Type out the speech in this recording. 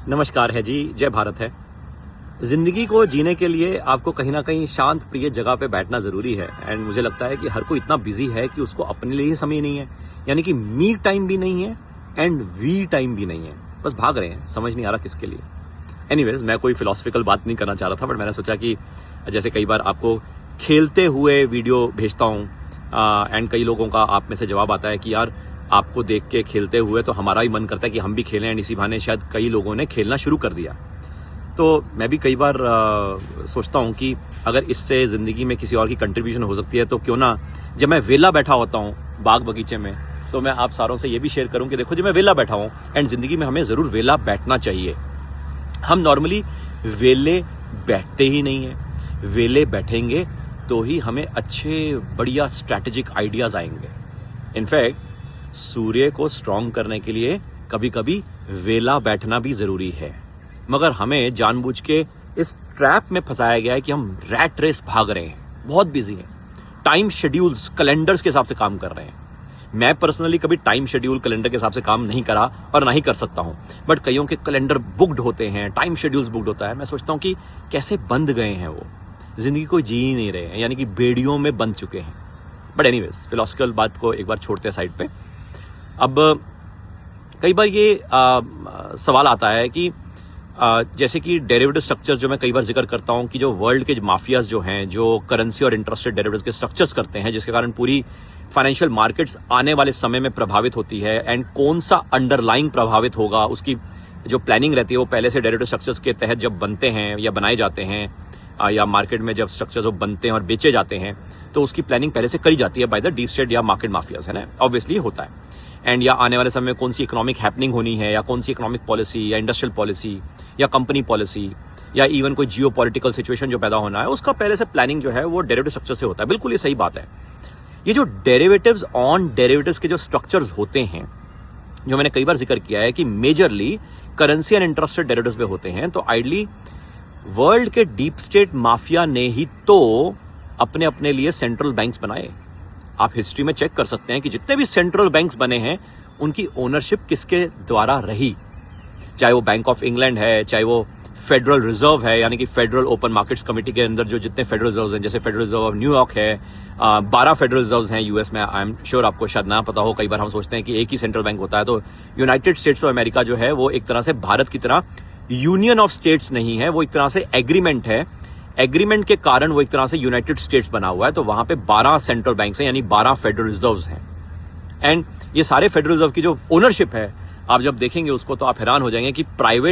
नमस्कार है जी, जय भारत है। जिंदगी को जीने के लिए आपको कहीं ना कहीं शांत प्रिय जगह पे बैठना जरूरी है। एंड मुझे लगता है कि हर कोई इतना बिजी है कि उसको अपने लिए ही समय नहीं है, यानी कि मी टाइम भी नहीं है एंड वी टाइम भी नहीं है। बस भाग रहे हैं, समझ नहीं आ रहा किसके लिए। एनीवेज, मैं कोई फिलोसफिकल बात नहीं करना चाह रहा था, बट मैंने सोचा कि जैसे कई बार आपको खेलते हुए वीडियो भेजता हूँ एंड कई लोगों का आप में से जवाब आता है कि यार आपको देख के खेलते हुए तो हमारा ही मन करता है कि हम भी खेलें, एंड इसी बहाने शायद कई लोगों ने खेलना शुरू कर दिया। तो मैं भी कई बार सोचता हूँ कि अगर इससे ज़िंदगी में किसी और की कंट्रीब्यूशन हो सकती है तो क्यों ना, जब मैं वेला बैठा होता हूँ बाग बगीचे में, तो मैं आप सारों से ये भी शेयर करूँ कि देखो, जब मैं वेला बैठा हूँ, एंड ज़िंदगी में हमें ज़रूर वेला बैठना चाहिए। हम नॉर्मली वेले बैठते ही नहीं हैं। वेले बैठेंगे तो ही हमें अच्छे बढ़िया स्ट्रैटेजिक आइडियाज़ आएंगे। इनफैक्ट सूर्य को स्ट्रांग करने के लिए कभी कभी वेला बैठना भी ज़रूरी है, मगर हमें जानबूझ के इस ट्रैप में फंसाया गया है कि हम रैट रेस भाग रहे हैं, बहुत बिजी हैं, टाइम शेड्यूल्स कैलेंडर्स के हिसाब से काम कर रहे हैं। मैं पर्सनली कभी टाइम शेड्यूल कैलेंडर के हिसाब से काम नहीं करा और ना ही कर सकता हूं, बट कईयों के कैलेंडर बुक्ड होते हैं, टाइम शेड्यूल्स बुक्ड होता है। मैं सोचता हूं कि कैसे बंद गए हैं वो, जिंदगी को जी ही नहीं रहे हैं, यानी कि बेड़ियों में बंद चुके हैं। बट एनीवेज, फिलोसफिकल बात को एक बार छोड़ते हैं साइड पे। अब कई बार ये सवाल आता है कि जैसे कि डेरिवेटिव स्ट्रक्चर्स, जो मैं कई बार जिक्र करता हूं कि जो वर्ल्ड के माफियाज जो हैं, जो करेंसी और इंटरेस्ट रेट डेरिवेटिव्स के स्ट्रक्चर्स करते हैं, जिसके कारण पूरी फाइनेंशियल मार्केट्स आने वाले समय में प्रभावित होती है, एंड कौन सा अंडरलाइंग प्रभावित होगा, उसकी जो प्लानिंग रहती है वो पहले से डेरिवेटिव स्ट्रक्चर्स के तहत जब बनते हैं या बनाए जाते हैं, या मार्केट में जब स्ट्रक्चर्स वो बनते हैं और बेचे जाते हैं, तो उसकी प्लानिंग पहले से करी जाती है बाय द डीप स्टेट या मार्केट माफियाज, है ना, ऑब्वियसली होता है। एंड या आने वाले समय में कौन सी इकोनॉमिक हैपनिंग होनी है, या कौन सी इकोनॉमिक पॉलिसी या इंडस्ट्रियल पॉलिसी या कंपनी पॉलिसी या इवन कोई जियो पॉलिटिकल सिचुएशन जो पैदा होना है, उसका पहले से प्लानिंग जो है वो डेरिवेटिव स्ट्रक्चर से होता है। बिल्कुल ये सही बात है। ये जो डेरिवेटिव्स ऑन डेरिवेटिव्स के जो स्ट्रक्चर्स होते हैं, जो मैंने कई बार जिक्र किया है कि majorly currency and interest rate derivatives पे होते हैं, तो आइडली वर्ल्ड के डीप स्टेट माफिया ने ही तो अपने अपने लिए सेंट्रल बैंक्स बनाए। आप हिस्ट्री में चेक कर सकते हैं कि जितने भी सेंट्रल बैंक्स बने हैं उनकी ओनरशिप किसके द्वारा रही, चाहे वो बैंक ऑफ इंग्लैंड है, चाहे वो फेडरल रिजर्व है, यानी कि फेडरल ओपन मार्केट्स कमेटी के अंदर जो जितने फेडरल रिजर्व हैं, जैसे फेडरल रिजर्व ऑफ न्यूयॉर्क है, 12 फेडरल रिजर्व हैं यूएस में। आई एम श्योर आपको शायद ना पता हो, कई बार हम सोचते हैं कि एक ही सेंट्रल बैंक होता है। तो यूनाइटेड स्टेट्स ऑफ अमेरिका जो है वो एक तरह से भारत की तरह यूनियन ऑफ स्टेट्स नहीं है, वो एक तरह से एग्रीमेंट है। एग्रीमेंट के कारण वो एक तरह से यूनाइटेड स्टेट्स बना हुआ है। तो वहां पे 12 सेंट्रल बैंक्स हैं, यानी 12 फेडरल रिजर्व्स हैं। एंड ये सारे फेडरल रिजर्व की जो ओनरशिप है, आप जब देखेंगे उसको तो आप हैरान हो जाएंगे कि प्राइवेट